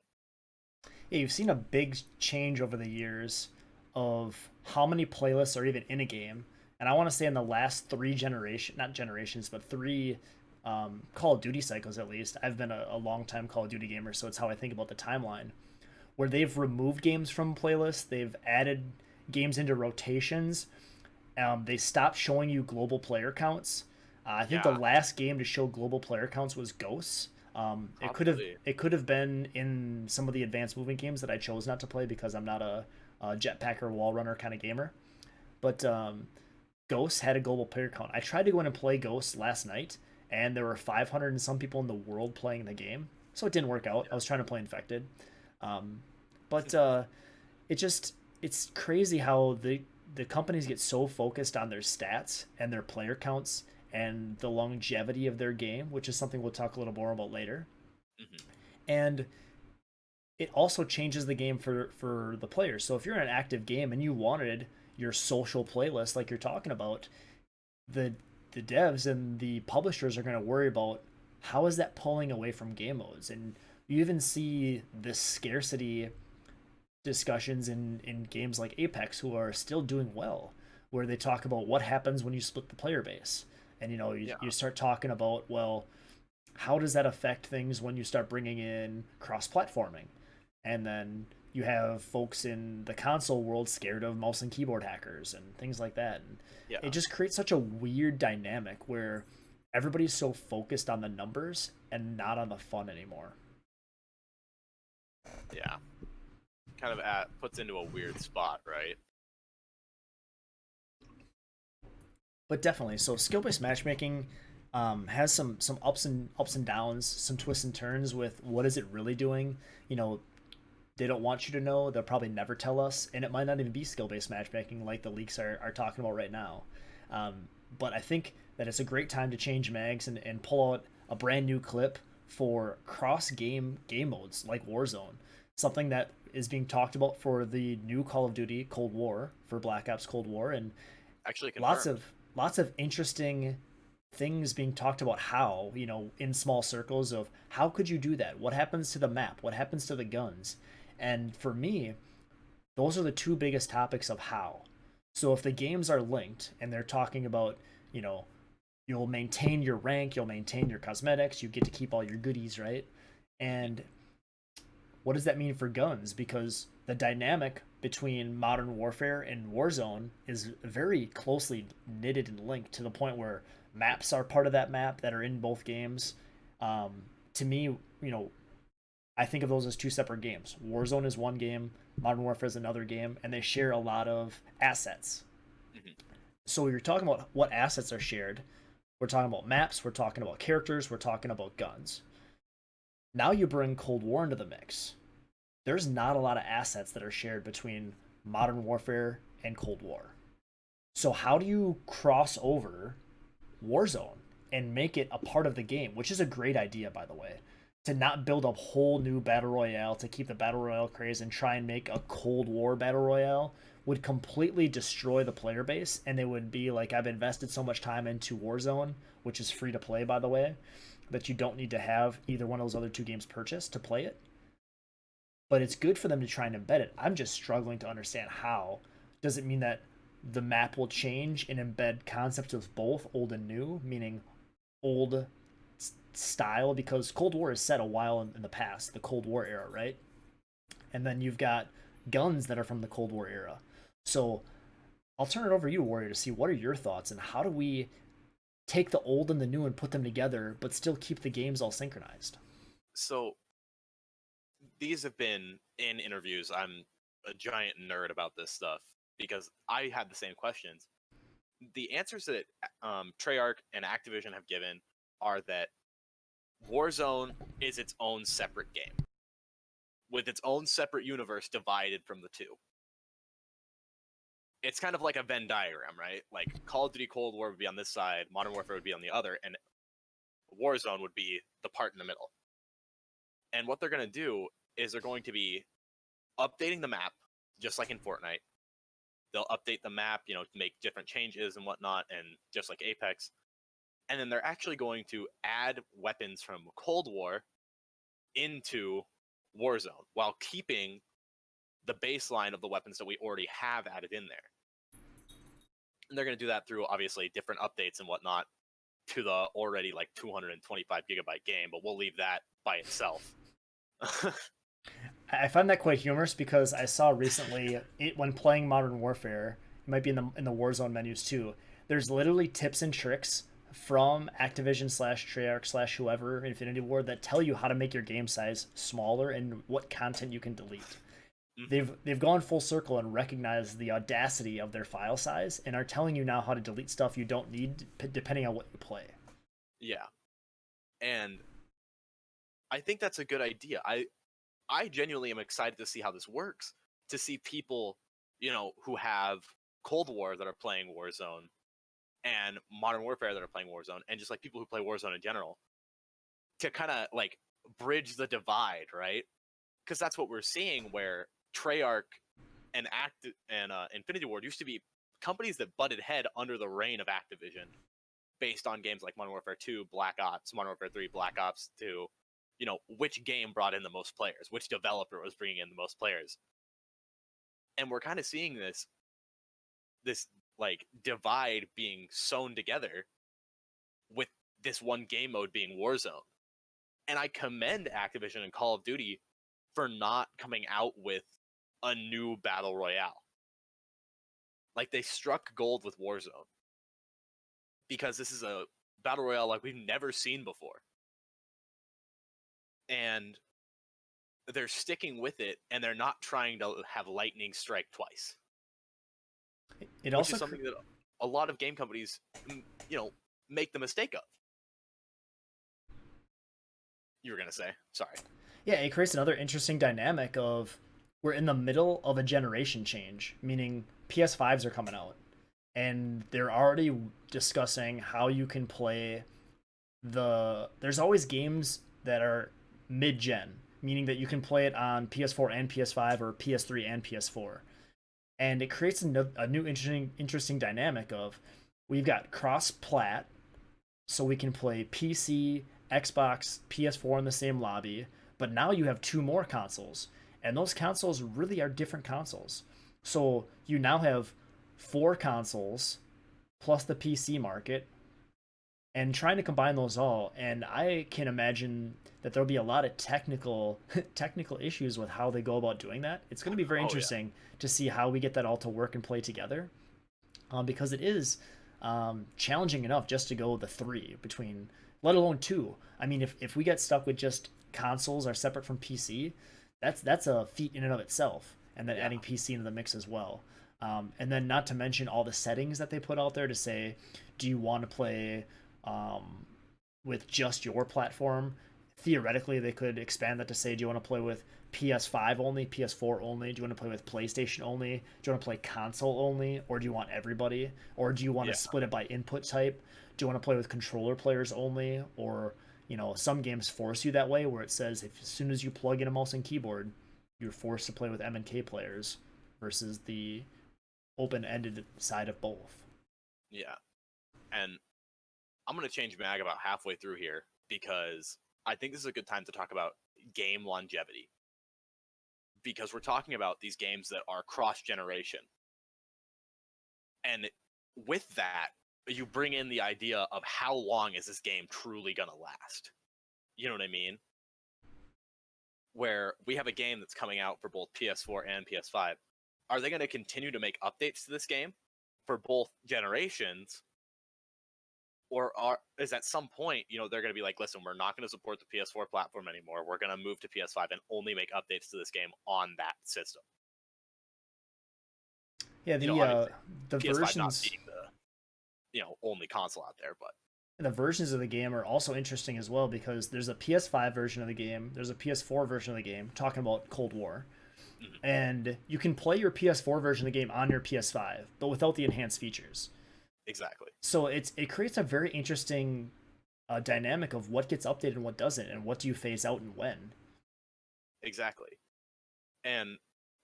Yeah, you've seen a big change over the years of how many playlists are even in a game. And I want to say in the last three not generations, but three Call of Duty cycles at least. I've been a long time Call of Duty gamer, so it's how I think about the timeline. Where they've removed games from playlists, they've added games into rotations. They stopped showing you global player counts. I think the last game to show global player counts was Ghosts. It could have been in some of the advanced moving games that I chose not to play because I'm not a jetpacker wall runner kind of gamer. But Ghosts had a global player count. I tried to go in and play Ghosts last night, and there were 500 and some people in the world playing the game, so it didn't work out. I was trying to play Infected, but it's crazy how the companies get so focused on their stats and their player counts and the longevity of their game, which is something we'll talk a little more about later. Mm-hmm. And it also changes the game for the players. So if you're in an active game and you wanted your social playlist like you're talking about, the devs and the publishers are going to worry about how is that pulling away from game modes. And you even see this scarcity discussions in games like Apex, who are still doing well, where they talk about what happens when you split the player base. And you start talking about, well, how does that affect things when you start bringing in cross-platforming? And then you have folks in the console world scared of mouse and keyboard hackers and things like that. And it just creates such a weird dynamic where everybody's so focused on the numbers and not on the fun anymore. Yeah. Kind of puts into a weird spot, right? But definitely, so skill-based matchmaking has some ups and downs, some twists and turns with what is it really doing. They don't want you to know. They'll probably never tell us, and it might not even be skill-based matchmaking like the leaks are talking about right now. But I think that it's a great time to change mags and pull out a brand new clip for cross-game modes like Warzone, something that is being talked about for the new Call of Duty Cold War, for Black Ops Cold War, and actually lots of interesting things being talked about how, in small circles of how could you do that? What happens to the map? What happens to the guns? And for me, those are the two biggest topics of how. So if the games are linked and they're talking about, you'll maintain your rank, you'll maintain your cosmetics, you get to keep all your goodies, right? And what does that mean for guns? Because the dynamic between Modern Warfare and Warzone is very closely knitted and linked to the point where maps are part of that map that are in both games. To me, I think of those as two separate games. Warzone is one game, Modern Warfare is another game, and they share a lot of assets. Mm-hmm. So you're talking about what assets are shared. We're talking about maps, we're talking about characters, we're talking about guns. Now you bring Cold War into the mix. There's not a lot of assets that are shared between Modern Warfare and Cold War. So how do you cross over Warzone and make it a part of the game, which is a great idea, by the way, to not build a whole new battle royale to keep the battle royale craze and try and make a Cold War battle royale would completely destroy the player base, and they would be like, I've invested so much time into Warzone, which is free to play, by the way, that you don't need to have either one of those other two games purchased to play it. But it's good for them to try and embed it. I'm just struggling to understand how. Does it mean that the map will change and embed concepts of both old and new, meaning old style? Because Cold War is set a while in the past, the Cold War era, right? And then you've got guns that are from the Cold War era. So I'll turn it over to you, Warrior, to see what are your thoughts and how do we take the old and the new and put them together, but still keep the games all synchronized. So these have been in interviews. I'm a giant nerd about this stuff because I had the same questions. The answers that Treyarch and Activision have given are that Warzone is its own separate game with its own separate universe divided from the two. It's kind of like a Venn diagram, right? Like Call of Duty Cold War would be on this side, Modern Warfare would be on the other, and Warzone would be the part in the middle. And what they're going to do is they're going to be updating the map, just like in Fortnite. They'll update the map, make different changes and whatnot, and just like Apex. And then they're actually going to add weapons from Cold War into Warzone while keeping the baseline of the weapons that we already have added in there. And they're going to do that through, obviously, different updates and whatnot to the already like 225 gigabyte game, but we'll leave that by itself. I find that quite humorous because I saw recently when playing Modern Warfare, it might be in the Warzone menus too. There's literally tips and tricks from Activision / Treyarch / whoever, Infinity Ward, that tell you how to make your game size smaller and what content you can delete. They've gone full circle and recognized the audacity of their file size and are telling you now how to delete stuff you don't need depending on what you play. Yeah, and I think that's a good idea. I genuinely am excited to see how this works, to see people, who have Cold War that are playing Warzone and Modern Warfare that are playing Warzone, and just like people who play Warzone in general, to kind of like bridge the divide, right? Because that's what we're seeing, where Treyarch and Infinity Ward used to be companies that butted head under the reign of Activision, based on games like Modern Warfare 2, Black Ops, Modern Warfare 3, Black Ops 2. Which game brought in the most players, which developer was bringing in the most players. And we're kind of seeing this like divide being sewn together with this one game mode being Warzone. And I commend Activision and Call of Duty for not coming out with a new battle royale. Like, they struck gold with Warzone, because this is a battle royale like we've never seen before. And they're sticking with it, and they're not trying to have lightning strike twice. It also which is something that a lot of game companies, make the mistake of. You were going to say? Sorry. Yeah, it creates another interesting dynamic of we're in the middle of a generation change, meaning PS5s are coming out, and they're already discussing how you can play there's always games that are mid-gen, meaning that you can play it on PS4 and PS5 or PS3 and PS4. And it creates a new interesting dynamic of we've got cross-plat, so we can play PC, Xbox, PS4 in the same lobby, but now you have two more consoles, and those consoles really are different consoles. So you now have 4 consoles plus the PC market, and trying to combine those all, and I can imagine that there'll be a lot of technical issues with how they go about doing that. It's going to be very interesting to see how we get that all to work and play together, because it is challenging enough just to go the 3 between, let alone 2. I mean, if we get stuck with just consoles are separate from PC, that's a feat in and of itself, and then adding PC into the mix as well. And then not to mention all the settings that they put out there to say, do you want to play with just your platform? Theoretically, they could expand that to say, do you want to play with PS5 only, PS4 only? Do you want to play with PlayStation only? Do you want to play console only? Or do you want everybody? Or do you want to split it by input type? Do you want to play with controller players only? Or, some games force you that way, where it says as soon as you plug in a mouse and keyboard, you're forced to play with M and K players versus the open-ended side of both. Yeah. And I'm going to change mag about halfway through here, because I think this is a good time to talk about game longevity, because we're talking about these games that are cross-generation. And with that, you bring in the idea of how long is this game truly going to last? You know what I mean? Where we have a game that's coming out for both PS4 and PS5. Are they going to continue to make updates to this game for both generations? Or is at some point, they're going to be like, listen, we're not going to support the PS4 platform anymore. We're going to move to PS5 and only make updates to this game on that system. Yeah, the PS5 versions not being the only console out there, but the versions of the game are also interesting as well, because there's a PS5 version of the game, there's a PS4 version of the game, talking about Cold War. Mm-hmm. And you can play your PS4 version of the game on your PS5, but without the enhanced features. Exactly. So it creates a very interesting dynamic of what gets updated and what doesn't, and what do you phase out and when. Exactly. And,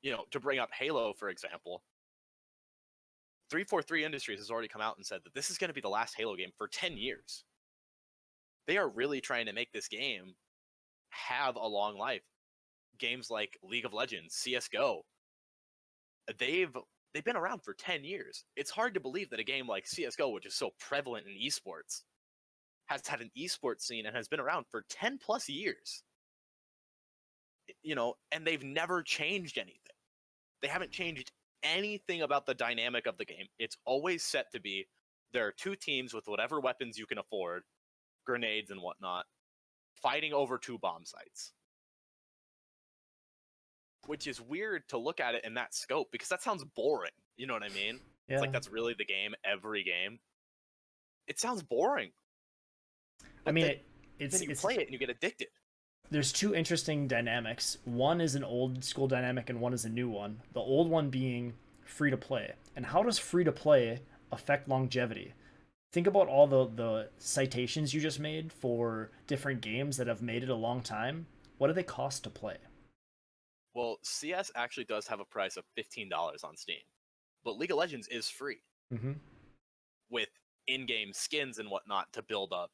to bring up Halo, for example, 343 Industries has already come out and said that this is going to be the last Halo game for 10 years. They are really trying to make this game have a long life. Games like League of Legends, CSGO, they've been around for 10 years. It's hard to believe that a game like CSGO, which is so prevalent in esports, has had an esports scene and has been around for 10 plus years. And they've never changed anything. They haven't changed anything about the dynamic of the game. It's always set to be, there are two teams with whatever weapons you can afford, grenades and whatnot, fighting over two bomb sites. Which is weird to look at it in that scope, because that sounds boring. You know what I mean? Yeah. It's like that's really the game every game. It sounds boring. But then you play it and you get addicted. There's two interesting dynamics. One is an old school dynamic and one is a new one. The old one being free to play. And how does free to play affect longevity? Think about all the citations you just made for different games that have made it a long time. What do they cost to play? Well, CS actually does have a price of $15 on Steam, but League of Legends is free, with in-game skins and whatnot to build up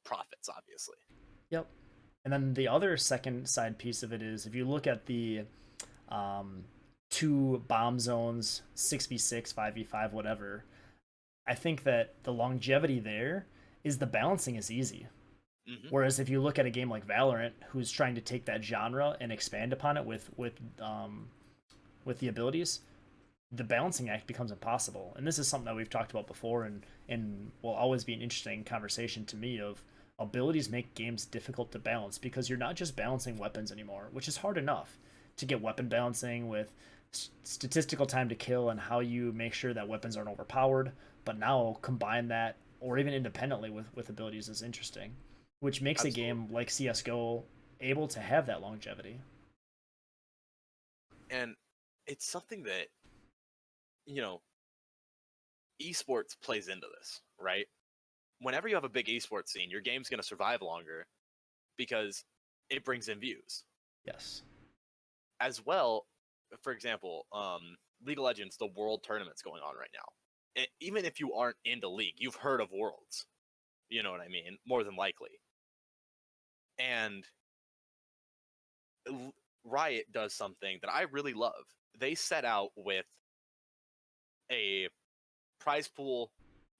profits, obviously. Yep. And then the other second side piece of it is, if you look at the 2 bomb zones, 6v6, 5v5, whatever, I think that the longevity there is the balancing is easy. Mm-hmm. Whereas if you look at a game like Valorant, who's trying to take that genre and expand upon it with the abilities, the balancing act becomes impossible. And this is something that we've talked about before, and will always be an interesting conversation to me of abilities make games difficult to balance, because you're not just balancing weapons anymore, which is hard enough to get weapon balancing with statistical time to kill and how you make sure that weapons aren't overpowered. But now combine that, or even independently with abilities, is interesting, which makes Absolutely. A game like CSGO able to have that longevity. And it's something that, esports plays into this, right? Whenever you have a big esports scene, your game's going to survive longer because it brings in views. Yes. As well, for example, League of Legends, the World Tournament's going on right now. Even if you aren't into League, you've heard of Worlds. You know what I mean? More than likely. And Riot does something that I really love. They set out with a prize pool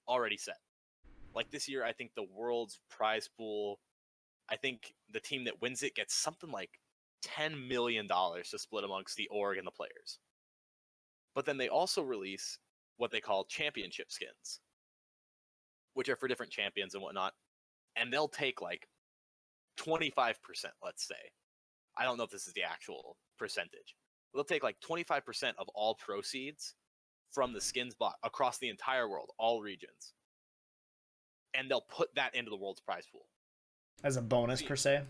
already set. Like this year, I think the world's prize pool, I think the team that wins it gets something like $10 million to split amongst the org and the players. But then they also release what they call championship skins, which are for different champions and whatnot. And they'll take like 25%, let's say. I don't know if this is the actual percentage. They'll take like 25% of all proceeds from the skins bought across the entire world, all regions. And they'll put that into the world's prize pool. As a bonus, per se?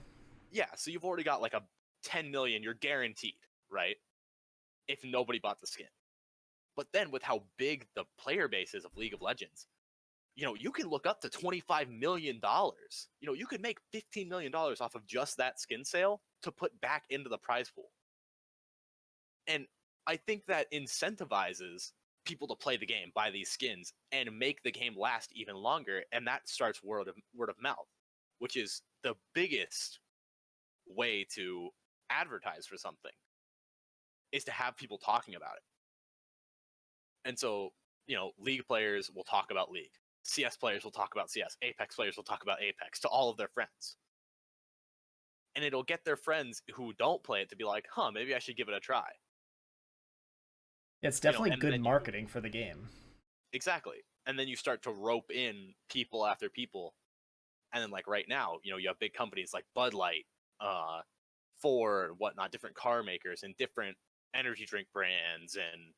Yeah, so you've already got like a 10 million, you're guaranteed, right? If nobody bought the skin. But then with how big the player base is of League of Legends, you can look up to $25 million. You could make $15 million off of just that skin sale to put back into the prize pool. And I think that incentivizes people to play the game, buy these skins, and make the game last even longer. And that starts word of mouth, which is the biggest way to advertise for something, is to have people talking about it. And so, League players will talk about League. CS players will talk about CS. Apex players will talk about Apex to all of their friends. And it'll get their friends who don't play it to be like, huh, maybe I should give it a try. It's definitely good marketing for the game. Exactly. And then you start to rope in people after people. And then, like, right now, you have big companies like Bud Light, Ford, whatnot, different car makers and different energy drink brands and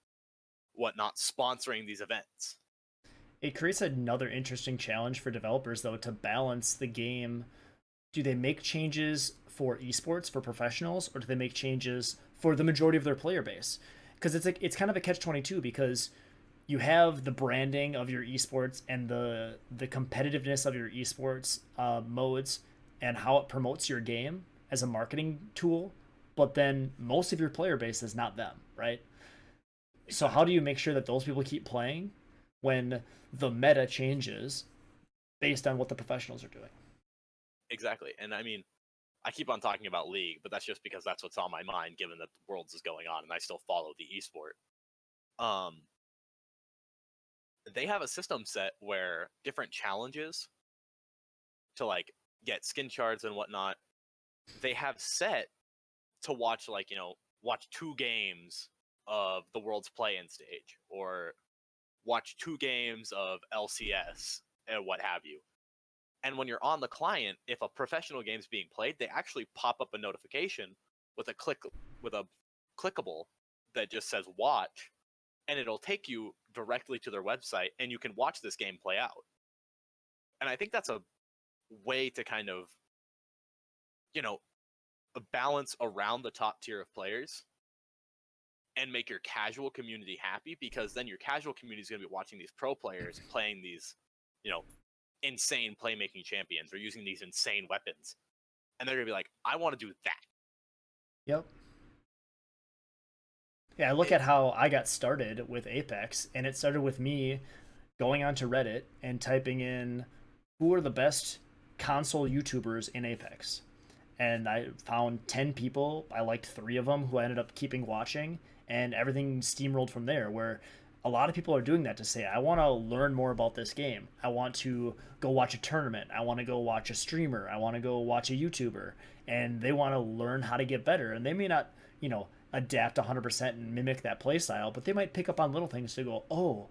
whatnot sponsoring these events. It creates another interesting challenge for developers, though, to balance the game. Do they make changes for esports, for professionals, or do they make changes for the majority of their player base? Because it's kind of a catch-22, because you have the branding of your esports and the competitiveness of your esports modes and how it promotes your game as a marketing tool, but then most of your player base is not them, right? Exactly. So how do you make sure that those people keep playing when the meta changes based on what the professionals are doing? Exactly. And I mean, I keep on talking about League, but that's just because that's what's on my mind, given that the Worlds is going on and I still follow the esport. They have a system set where different challenges to, like, get skin shards and whatnot, they have set to watch, like, watch 2 games of the World's play-in stage, or watch 2 games of LCS and what have you. And when you're on the client, if a professional game's being played, they actually pop up a notification with a clickable that just says watch, and it'll take you directly to their website, and you can watch this game play out. And I think that's a way to kind of, a balance around the top tier of players and make your casual community happy, because then your casual community is going to be watching these pro players playing these, insane playmaking champions or using these insane weapons. And they're going to be like, I want to do that. Yep. Yeah, I look at how I got started with Apex, and it started with me going onto Reddit and typing in who are the best console YouTubers in Apex. And I found 10 people. I liked 3 of them who I ended up keeping watching, and everything steamrolled from there, where a lot of people are doing that to say, I want to learn more about this game. I want to go watch a tournament. I want to go watch a streamer. I want to go watch a YouTuber. And they want to learn how to get better. And they may not, adapt 100% and mimic that play style, but they might pick up on little things to go, oh,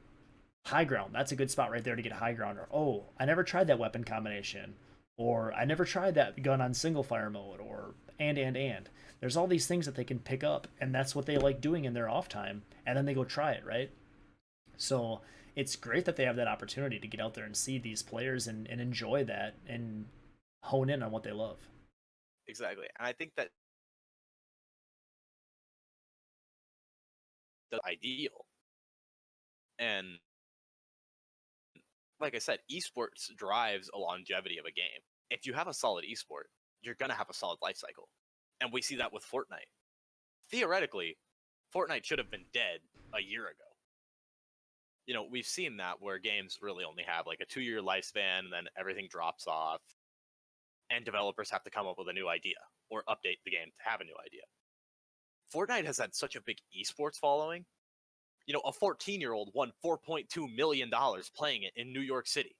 high ground. That's a good spot right there to get high ground. Or, oh, I never tried that weapon combination. Or I never tried that gun on single fire mode. Or and. There's all these things that they can pick up, and that's what they like doing in their off time. And then they go try it, right? So it's great that they have that opportunity to get out there and see these players and enjoy that and hone in on what they love. Exactly. And I think that the ideal. And like I said, esports drives a longevity of a game. If you have a solid esport, you're going to have a solid life cycle. And we see that with Fortnite. Theoretically, Fortnite should have been dead a year ago. We've seen that where games really only have like a 2-year lifespan, and then everything drops off, and developers have to come up with a new idea or update the game to have a new idea. Fortnite has had such a big esports following. A 14-year-old won $4.2 million playing it in New York City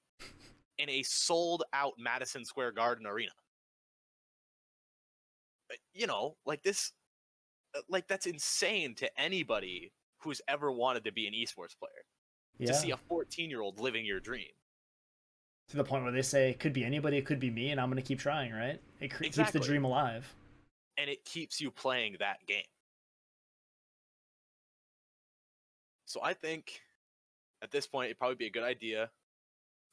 in a sold-out Madison Square Garden arena. Like this, like that's insane to anybody who's ever wanted to be an esports player. Yeah. To see a 14-year-old living your dream. To the point where they say, it could be anybody, it could be me, and I'm going to keep trying, right? It keeps the dream alive. And it keeps you playing that game. So I think at this point, it'd probably be a good idea.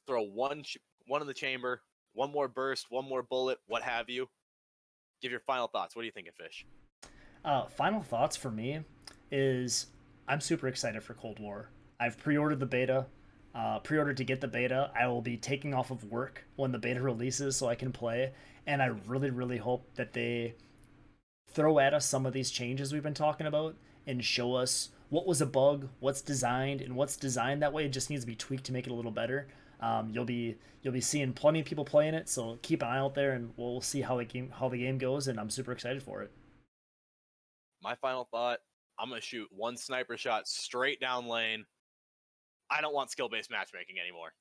Throw one in the chamber, one more burst, one more bullet, what have you. Give your final thoughts. What are you thinking, Fish? Final thoughts for me is I'm super excited for Cold War. I've pre-ordered the beta, pre-ordered to get the beta. I will be taking off of work when the beta releases so I can play. And I really, really hope that they throw at us some of these changes we've been talking about and show us what was a bug, what's designed, and what's designed that way. It just needs to be tweaked to make it a little better. You'll be seeing plenty of people playing it, so keep an eye out there, and we'll see how the game goes. And I'm super excited for it. My final thought: I'm gonna shoot one sniper shot straight down lane. I don't want skill-based matchmaking anymore.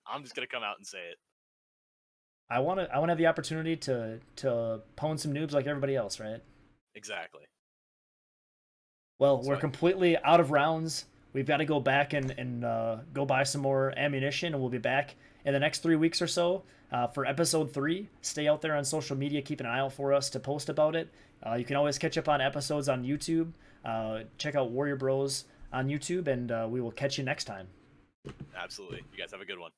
I'm just gonna come out and say it. I want to have the opportunity to pwn some noobs like everybody else, right? Exactly. Well, So we're completely out of rounds. We've got to go back and go buy some more ammunition, and we'll be back in the next 3 weeks or so for episode 3. Stay out there on social media. Keep an eye out for us to post about it. You can always catch up on episodes on YouTube. Check out Warrior Bros on YouTube, and we will catch you next time. absolutely. You guys have a good one.